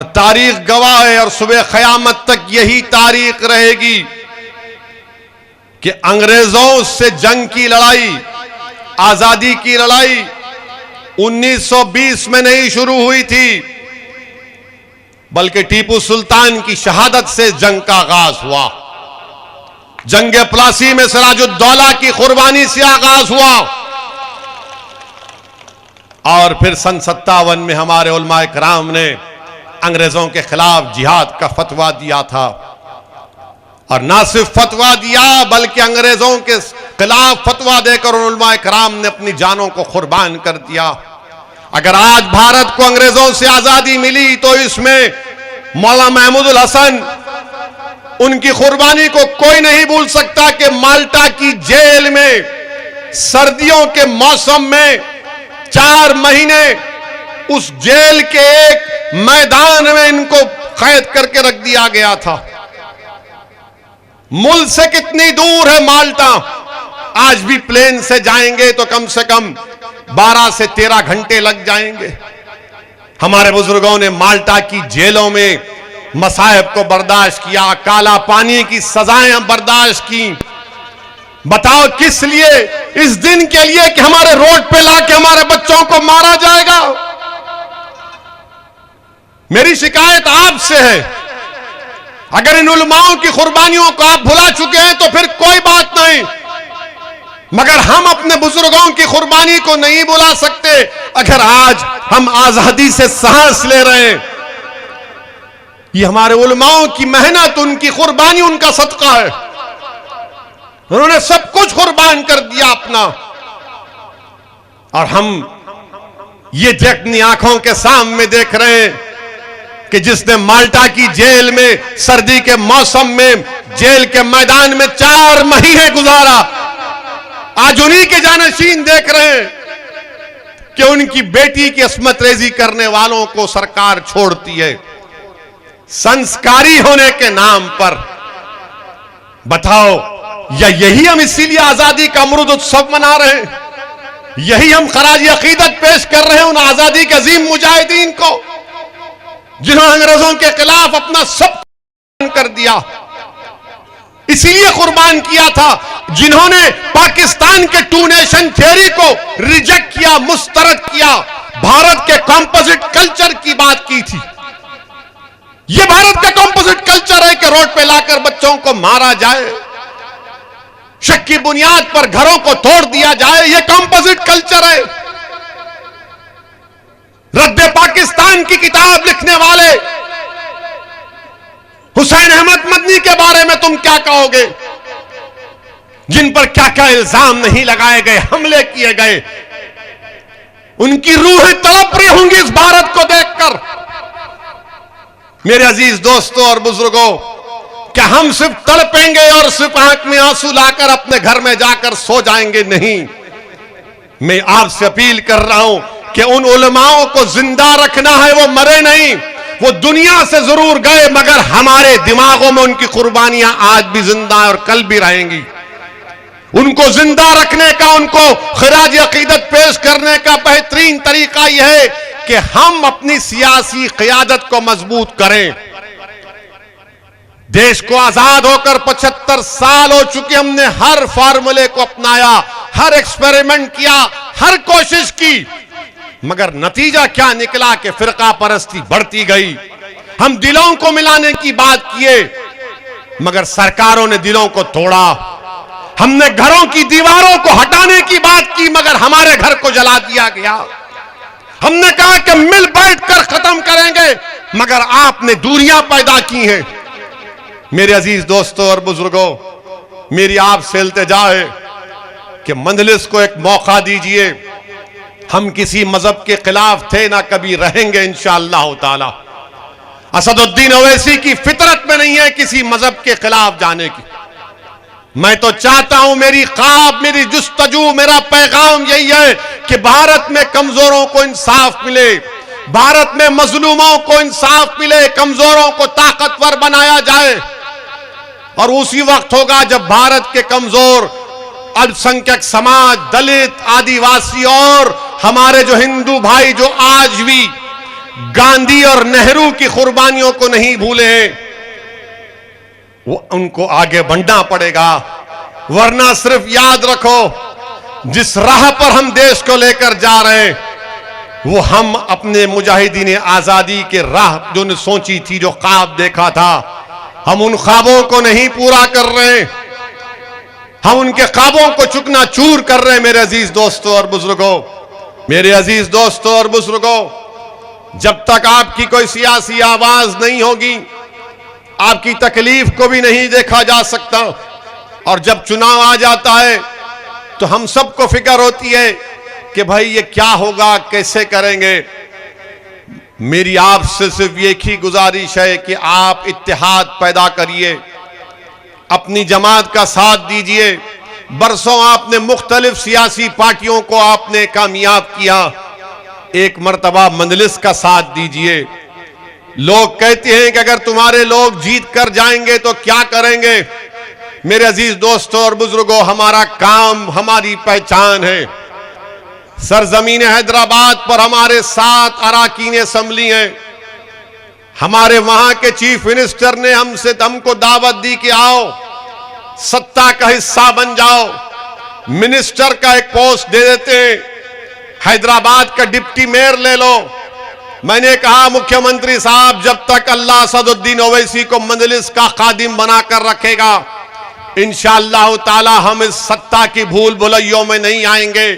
तारीख गवाह है और सुबह क़यामत तक यही तारीख रहेगी कि अंग्रेजों से जंग की लड़ाई, आजादी की लड़ाई 1920 में नहीं शुरू हुई थी, बल्कि टीपू सुल्तान की शहादत से जंग का आगाज हुआ। जंग प्लासी में सिराजुद्दौला की कुर्बानी से आगाज हुआ और फिर सन 57 में हमारे उलमाए कराम ने अंग्रेजों के खिलाफ जिहाद का फतवा दिया था। और ना सिर्फ फतवा दिया बल्कि अंग्रेजों के खिलाफ फतवा देकर उलमाए कराम ने अपनी जानों को कुर्बान कर दिया। अगर आज भारत को अंग्रेजों से आजादी मिली तो इसमें मौलाना महमूदुल हसन, उनकी कुर्बानी को कोई नहीं भूल सकता कि माल्टा की जेल में सर्दियों के मौसम में 4 महीने उस जेल के एक मैदान में इनको कैद करके रख दिया गया था। मुल्क से कितनी दूर है माल्टा? आज भी प्लेन से जाएंगे तो कम से कम 12 से 13 घंटे लग जाएंगे। हमारे बुजुर्गों ने माल्टा की जेलों में मसाइब को बर्दाश्त किया, काला पानी की सजाएं बर्दाश्त की। बताओ किस लिए? इस दिन के लिए कि हमारे रोड पे लाके हमारे बच्चों को मारा जाएगा। मेरी शिकायत आपसे है, अगर इन उलमाओं की कुर्बानियों को आप भुला चुके हैं तो फिर कोई बात नहीं, मगर हम अपने बुजुर्गों की कुर्बानी को नहीं भुला सकते। अगर आज हम आजादी से सांस ले रहे हैं, ये हमारे उलमाओं की मेहनत, उनकी कुर्बानी, उनका सदका है। उन्होंने सब कुछ कुर्बान कर दिया अपना, और हम ये अपनी आंखों के सामने देख रहे हैं कि जिसने माल्टा की जेल में सर्दी के मौसम में जेल के मैदान में 4 महीने गुजारा, आज उन्हीं के जानशीन देख रहे हैं कि उनकी बेटी की अस्मत रेजी करने वालों को सरकार छोड़ती है संस्कारी होने के नाम पर। बताओ, या यही हम इसीलिए आजादी का अमृत उत्सव मना रहे हैं? यही हम खराज अकीदत पेश कर रहे हैं उन आजादी के अजीम मुजाहिदीन को जिन्होंने अंग्रेजों के खिलाफ अपना सब कर दिया, इसीलिए कुर्बान किया था, जिन्होंने पाकिस्तान के 2 नेशन थ्योरी को रिजेक्ट किया, मुस्तरद किया, भारत के कंपोजिट कल्चर की बात की थी। यह भारत का कंपोजिट कल्चर है कि रोड पे लाकर बच्चों को मारा जाए, शक की बुनियाद पर घरों को तोड़ दिया जाए, यह कंपोजिट कल्चर है। रद्द पाकिस्तान की किताब लिखने वाले हुसैन अहमद मदनी के बारे में तुम क्या कहोगे, जिन पर क्या क्या इल्जाम नहीं लगाए गए, हमले किए गए? उनकी रूहें तड़प रही होंगी इस भारत को देखकर। मेरे अजीज दोस्तों और बुजुर्गों, क्या हम सिर्फ तड़पेंगे और सिर्फ आंख में आंसू लाकर अपने घर में जाकर सो जाएंगे? नहीं, मैं आपसे अपील कर रहा हूं कि उन उलमाओं को जिंदा रखना है। वो मरे नहीं, वो दुनिया से जरूर गए, मगर हमारे दिमागों में उनकी कुर्बानियां आज भी जिंदा है और कल भी रहेंगी। उनको जिंदा रखने का, उनको खराज अकीदत पेश करने का बेहतरीन तरीका यह है कि हम अपनी सियासी क़यादत को मजबूत करें। देश को आजाद होकर 75 साल हो चुके, हमने हर फार्मूले को अपनाया, हर एक्सपेरिमेंट किया, हर कोशिश की, मगर नतीजा क्या निकला कि फिरका परस्ती बढ़ती गई। हम दिलों को मिलाने की बात किए, मगर सरकारों ने दिलों को तोड़ा। हमने घरों की दीवारों को हटाने की बात की, मगर हमारे घर को जला दिया गया। हमने कहा कि मिल बैठकर खत्म करेंगे, मगर आपने दूरियां पैदा की हैं। मेरे अजीज दोस्तों और बुजुर्गों, मेरी आपसे इल्तिजा है कि मंजलिस को एक मौका दीजिए। हम किसी मजहब के खिलाफ थे, ना कभी रहेंगे इंशाअल्लाह ताला। असदुद्दीन ओवैसी की फितरत में नहीं है किसी मजहब के खिलाफ जाने की। मैं तो चाहता हूं, मेरी ख्वाब, मेरी जुस्तजू, मेरा पैगाम यही है कि भारत में कमजोरों को इंसाफ मिले, भारत में मजलूमों को इंसाफ मिले, कमजोरों को ताकतवर बनाया जाए। और उसी वक्त होगा जब भारत के कमजोर अल्पसंख्यक समाज, दलित, आदिवासी और हमारे जो हिंदू भाई जो आज भी गांधी और नेहरू की कुर्बानियों को नहीं भूले, वो उनको आगे बढ़ना पड़ेगा। वरना सिर्फ याद रखो, जिस राह पर हम देश को लेकर जा रहे हैं वो हम अपने मुजाहिदीन आजादी के राह जो ने सोची थी, जो ख्वाब देखा था, हम उन ख्वाबों को नहीं पूरा कर रहे, हम उनके ख्वाबों को चुकना चूर कर रहे हैं। मेरे अजीज दोस्तों और बुजुर्गों, मेरे अजीज दोस्तों और बुजुर्गों, जब तक आपकी कोई सियासी आवाज नहीं होगी, आपकी तकलीफ को भी नहीं देखा जा सकता। और जब चुनाव आ जाता है तो हम सबको फिक्र होती है कि भाई ये क्या होगा, कैसे करेंगे। मेरी आपसे सिर्फ एक ही गुजारिश है कि आप इत्तेहाद पैदा करिए, अपनी जमात का साथ दीजिए। बरसों आपने मुख्तलिफ सियासी पार्टियों को आपने कामयाब किया, एक मर्तबा मजलिस का साथ दीजिए। लोग कहते हैं कि अगर तुम्हारे लोग जीत कर जाएंगे तो क्या करेंगे। मेरे अजीज दोस्तों और बुजुर्गों, हमारा काम, हमारी पहचान है। सरजमीन हैदराबाद पर हमारे 7 अराकीन असम्बली हैं। हमारे वहां के चीफ मिनिस्टर ने हमको दावत दी कि आओ, सत्ता का हिस्सा बन जाओ, मिनिस्टर का एक पोस्ट दे देते हैं, हैदराबाद का डिप्टी मेयर ले लो। मैंने कहा मुख्यमंत्री साहब, जब तक अल्लाह असदुद्दीन ओवैसी को मजलिस का खादिम बनाकर रखेगा, इंशाअल्लाह ताला हम इस सत्ता की भूल भुलैयों में नहीं आएंगे।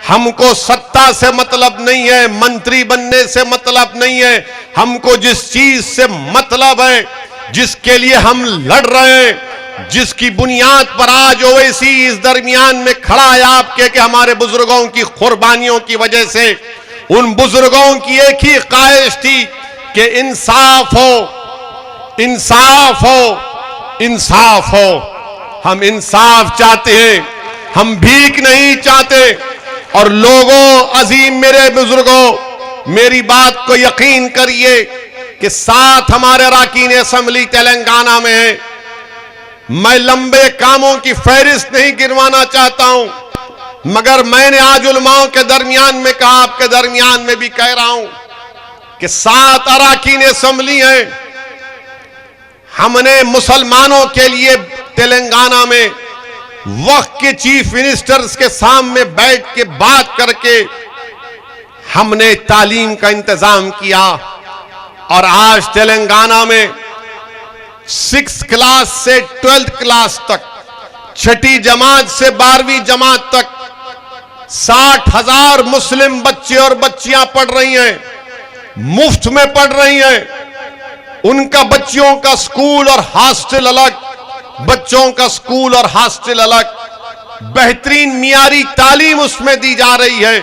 हमको सत्ता से मतलब नहीं है, मंत्री बनने से मतलब नहीं है, हमको जिस चीज से मतलब है, जिसके लिए हम लड़ रहे हैं, जिसकी बुनियाद पर आज ओवैसी इस दरमियान में खड़ा है आपके, कि हमारे बुजुर्गों की कुर्बानियों की वजह से, उन बुजुर्गों की एक ही ख्वाहिश थी कि इंसाफ हो, इंसाफ हो, इंसाफ हो। हम इंसाफ चाहते हैं, हम भीख नहीं चाहते। और लोगों, अजीम मेरे बुजुर्गों, मेरी बात को यकीन करिए कि 7 हमारे अराकीन असेंबली तेलंगाना में है। मैं लंबे कामों की फहरिस्त नहीं गिनवाना चाहता हूं, मगर मैंने आज उलमाओं के दरमियान में कहा, आपके दरमियान में भी कह रहा हूं कि 7 अराकीन असेंबली है। हमने मुसलमानों के लिए तेलंगाना में वक्त के चीफ मिनिस्टर्स के सामने बैठ के बात करके हमने तालीम का इंतजाम किया। और आज तेलंगाना में 6th क्लास से 12th क्लास तक, 6ठी जमात से 12वीं जमात तक 60,000 मुस्लिम बच्चे और बच्चियां पढ़ रही हैं, मुफ्त में पढ़ रही हैं। उनका बच्चियों का स्कूल और हॉस्टल अलग, बच्चों का स्कूल और हॉस्टल अलग, बेहतरीन मियारी तालीम उसमें दी जा रही है।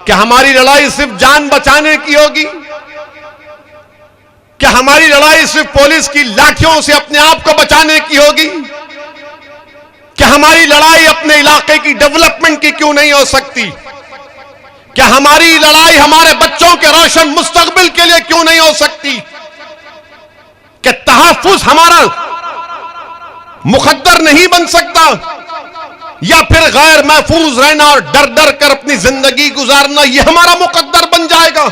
क्या हमारी लड़ाई सिर्फ जान बचाने की होगी? क्या हमारी लड़ाई सिर्फ पुलिस की लाठियों से अपने आप को बचाने की होगी? क्या हमारी लड़ाई अपने इलाके की डेवलपमेंट की क्यों नहीं हो सकती? क्या हमारी लड़ाई हमारे बच्चों के रोशन मुस्तकबिल के लिए क्यों नहीं हो सकती? क्या तहफ्फुज हमारा मुकद्दर नहीं बन सकता? या फिर गैर महफूज रहना और डर डर कर अपनी जिंदगी गुजारना यह हमारा मुकद्दर बन जाएगा?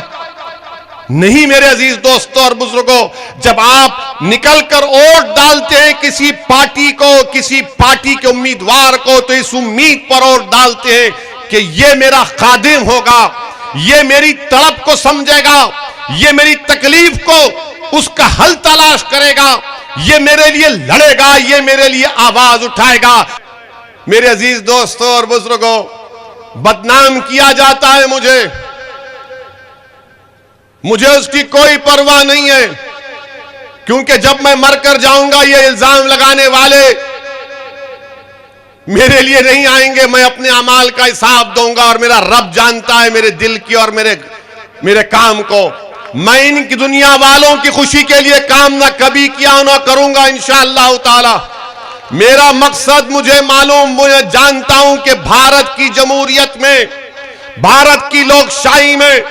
नहीं मेरे अजीज दोस्तों और बुजुर्गों, जब आप निकलकर वोट डालते हैं किसी पार्टी को, किसी पार्टी के उम्मीदवार को, तो इस उम्मीद पर वोट डालते हैं कि ये मेरा खादिम होगा, ये मेरी तड़प को समझेगा, ये मेरी तकलीफ को उसका हल तलाश करेगा, ये मेरे लिए लड़ेगा, ये मेरे लिए आवाज उठाएगा। मेरे अजीज दोस्तों और बुजुर्गों, बदनाम किया जाता है मुझे उसकी कोई परवाह नहीं है, क्योंकि जब मैं मरकर जाऊंगा ये इल्जाम लगाने वाले मेरे लिए नहीं आएंगे। मैं अपने अमाल का हिसाब दूंगा और मेरा रब जानता है मेरे दिल की और मेरे काम को। मैं इनकी दुनिया वालों की खुशी के लिए काम ना कभी किया ना करूंगा इंशाअल्लाह ताला। मेरा मकसद मुझे मालूम, मुझे जानता हूं कि भारत की जमहूरियत में, भारत की लोकशाही में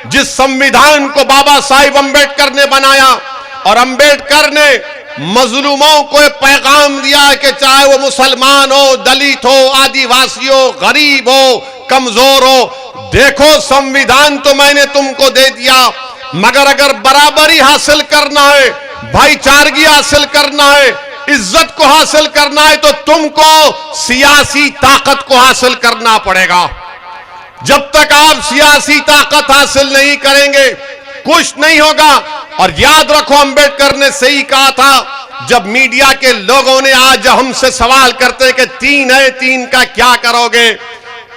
जिस संविधान को बाबा साहिब अंबेडकर ने बनाया, और अंबेडकर ने मजलूमों को एक पैगाम दिया कि चाहे वो मुसलमान हो, दलित हो, आदिवासी हो, गरीब हो, कमजोर हो, देखो संविधान तो मैंने तुमको दे दिया, मगर अगर बराबरी हासिल करना है, भाईचारगी हासिल करना है, इज्जत को हासिल करना है, तो तुमको सियासी ताकत को हासिल करना पड़ेगा। जब तक आप सियासी ताकत हासिल नहीं करेंगे कुछ नहीं होगा। और याद रखो, अंबेडकर ने सही कहा था, जब मीडिया के लोगों ने आज हमसे सवाल करते कि 3 है, 3 का क्या करोगे,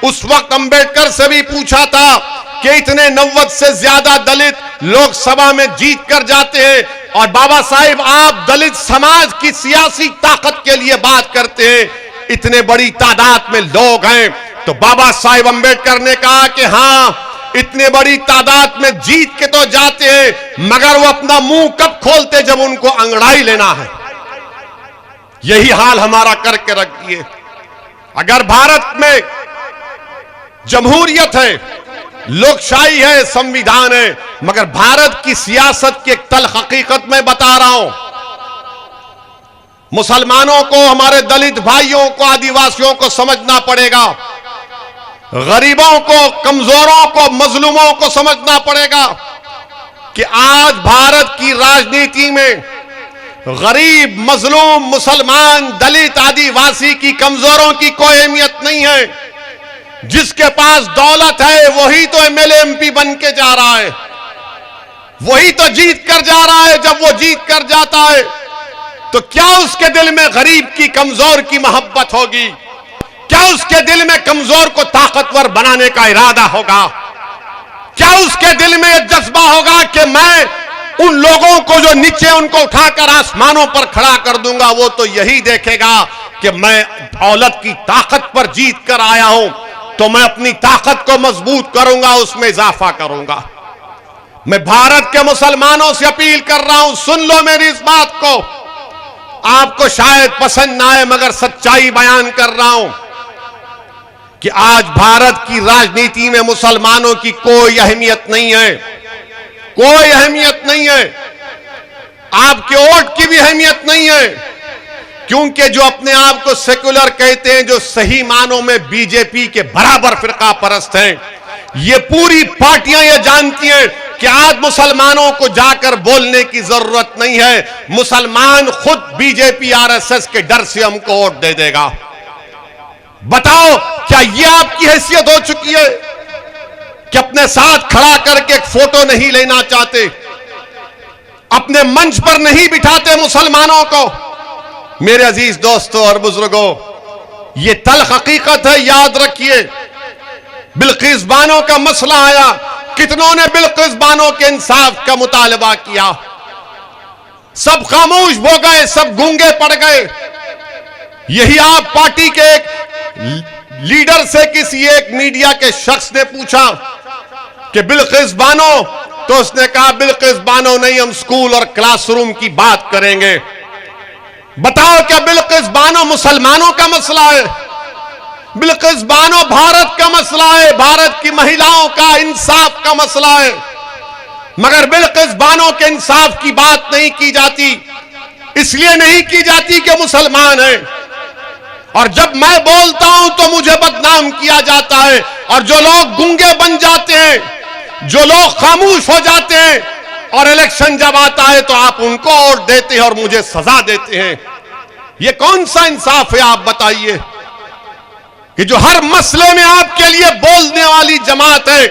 उस वक्त अंबेडकर से भी पूछा था कि इतने 90 से ज्यादा दलित लोकसभा में जीत कर जाते हैं और बाबा साहिब आप दलित समाज की सियासी ताकत के लिए बात करते हैं, इतने बड़ी तादाद में लोग हैं। तो बाबा साहिब अंबेडकर ने कहा कि हां, इतने बड़ी तादाद में जीत के तो जाते हैं, मगर वो अपना मुंह कब खोलते, जब उनको अंगड़ाई लेना है। यही हाल हमारा करके रख दिए। अगर भारत में जमहूरियत है, लोकशाही है, संविधान है, मगर भारत की सियासत की एक तल्ख हकीकत मैं बता रहा हूं, मुसलमानों को, हमारे दलित भाइयों को, आदिवासियों को समझना पड़ेगा, गरीबों को, कमजोरों को, मजलूमों को समझना पड़ेगा कि आज भारत की राजनीति में गरीब, मजलूम, मुसलमान, दलित, आदिवासी की, कमजोरों की कोई अहमियत नहीं है। जिसके पास दौलत है वही तो एमएलए एमपी बन के जा रहा है, वही तो जीत कर जा रहा है। जब वो जीत कर जाता है तो क्या उसके दिल में गरीब की, कमजोर की मोहब्बत होगी? क्या उसके दिल में कमजोर को ताकतवर बनाने का इरादा होगा? क्या उसके दिल में यह जज्बा होगा कि मैं उन लोगों को जो नीचे, उनको उठाकर आसमानों पर खड़ा कर दूंगा? वो तो यही देखेगा कि मैं दौलत की ताकत पर जीत कर आया हूं, तो मैं अपनी ताकत को मजबूत करूंगा, उसमें इजाफा करूंगा। मैं भारत के मुसलमानों से अपील कर रहा हूं, सुन लो मेरी इस बात को। आपको शायद पसंद ना आए, मगर सच्चाई बयान कर रहा हूं कि आज भारत की राजनीति में मुसलमानों की कोई अहमियत नहीं है, कोई अहमियत नहीं है। आपके वोट की भी अहमियत नहीं है, क्योंकि जो अपने आप को सेक्युलर कहते हैं, जो सही मानों में बीजेपी के बराबर फिरका परस्त हैं, ये पूरी पार्टियां ये जानती हैं कि आज मुसलमानों को जाकर बोलने की जरूरत नहीं है। मुसलमान खुद बीजेपी आरएसएस के डर से हमको वोट दे देगा। बताओ, क्या यह आपकी हैसियत हो चुकी है कि अपने साथ खड़ा करके एक फोटो नहीं लेना चाहते, अपने मंच पर नहीं बिठाते मुसलमानों को? मेरे अजीज दोस्तों और बुजुर्गों, यह तल्ख हकीकत है, याद रखिए। बिल्किस बानो का मसला आया, कितनों ने बिल्किस बानो के इंसाफ का मुतालबा किया, सब खामोश हो गए, सब गूंगे पड़ गए। यही आप पार्टी के एक लीडर से किसी एक मीडिया के शख्स ने पूछा कि बिल्किस बानो, तो उसने कहा बिल्किस बानो नहीं, हम स्कूल और क्लासरूम की बात करेंगे। बताओ, क्या बिल्किस बानो मुसलमानों का मसला है? बिल्किस बानो भारत का मसला है, भारत की महिलाओं का इंसाफ का मसला है। मगर बिल्किस बानो के इंसाफ की बात नहीं की जाती, इसलिए नहीं की जाती कि मुसलमान है। और जब मैं बोलता हूं तो मुझे बदनाम किया जाता है। और जो लोग गूंगे बन जाते हैं, जो लोग खामोश हो जाते हैं, और इलेक्शन जब आता है तो आप उनको वोट देते हैं और मुझे सजा देते हैं। यह कौन सा इंसाफ है? आप बताइए कि जो हर मसले में आपके लिए बोलने वाली जमात है।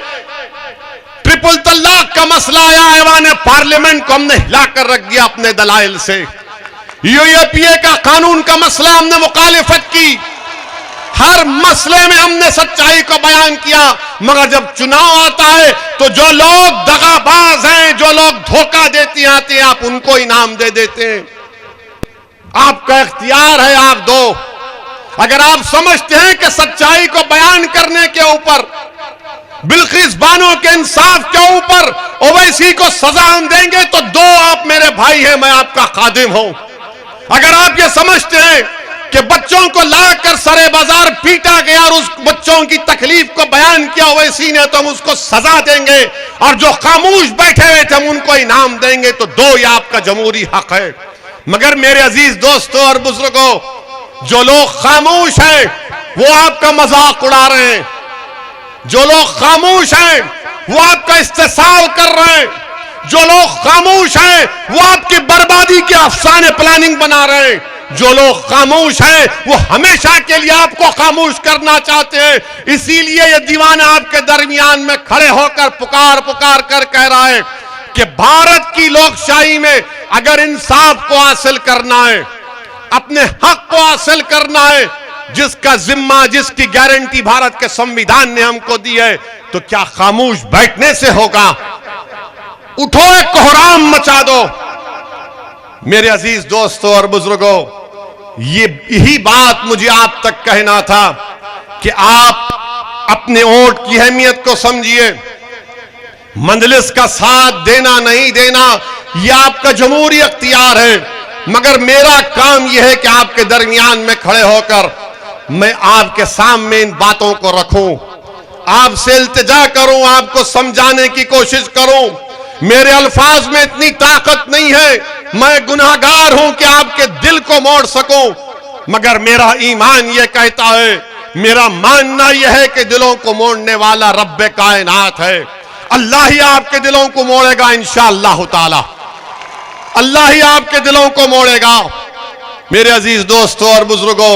ट्रिपल तलाक का मसला आया, ऐवान पार्लियामेंट को हमने हिलाकर रख दिया अपने दलाइल से। यूएपीए का कानून का मसला हमने मुखालिफत की, हर मसले में हमने सच्चाई को बयान किया। मगर जब चुनाव आता है तो जो लोग दगाबाज हैं, जो लोग धोखा देते आते हैं, आप उनको इनाम दे देते हैं। आपका इख्तियार है, आप दो। अगर आप समझते हैं कि सच्चाई को बयान करने के ऊपर, बिल्किस बानो के इंसाफ के ऊपर ओवैसी को सजा हम देंगे, तो दो, आप मेरे भाई हैं, मैं आपका खादिम हूं। अगर आप ये समझते हैं कि बच्चों को लाकर सरे बाजार पीटा गया और उस बच्चों की तकलीफ को बयान किया ओवैसी ने, तो हम उसको सजा देंगे, और जो खामोश बैठे हुए थे हम उनको इनाम देंगे, तो दो, ये आपका जमहूरी हक है। मगर मेरे अजीज दोस्तों और बुजुर्गों, जो लोग खामोश हैं वो आपका मजाक उड़ा रहे हैं, जो लोग खामोश हैं वो आपका इस्तेसाल कर रहे हैं, जो लोग खामोश हैं वो आपकी बर्बादी के अफसाने प्लानिंग बना रहे हैं। जो लोग खामोश हैं वो हमेशा के लिए आपको खामोश करना चाहते हैं। इसीलिए ये दीवाना आपके दरमियान में खड़े होकर पुकार पुकार कर कह रहा है कि भारत की लोकशाही में अगर इंसाफ को हासिल करना है, अपने हक को हासिल करना है, जिसका जिम्मा, जिसकी गारंटी भारत के संविधान ने हमको दी है, तो क्या खामोश बैठने से होगा? उठो, एक कोहराम मचा दो। मेरे अजीज दोस्तों और बुजुर्गों, यही बात मुझे आप तक कहना था कि आप अपने वोट की अहमियत को समझिए। मंजलिस का साथ देना नहीं देना यह आपका जमहूरी अख्तियार है, मगर मेरा काम यह है कि आपके दरमियान में खड़े होकर मैं आपके सामने इन बातों को रखूं, आपसे इल्तिजा करूं, आपको समझाने की कोशिश करूं। मेरे अल्फाज में इतनी ताकत नहीं है, मैं गुनाहगार हूं कि आपके दिल को मोड़ सकूं, मगर मेरा ईमान यह कहता है, मेरा मानना यह है कि दिलों को मोड़ने वाला रब्बे कायनात है। अल्लाह ही आपके दिलों को मोड़ेगा इंशाअल्लाह ताला, अल्लाह ही आपके दिलों को मोड़ेगा। मेरे अजीज दोस्तों और बुजुर्गों,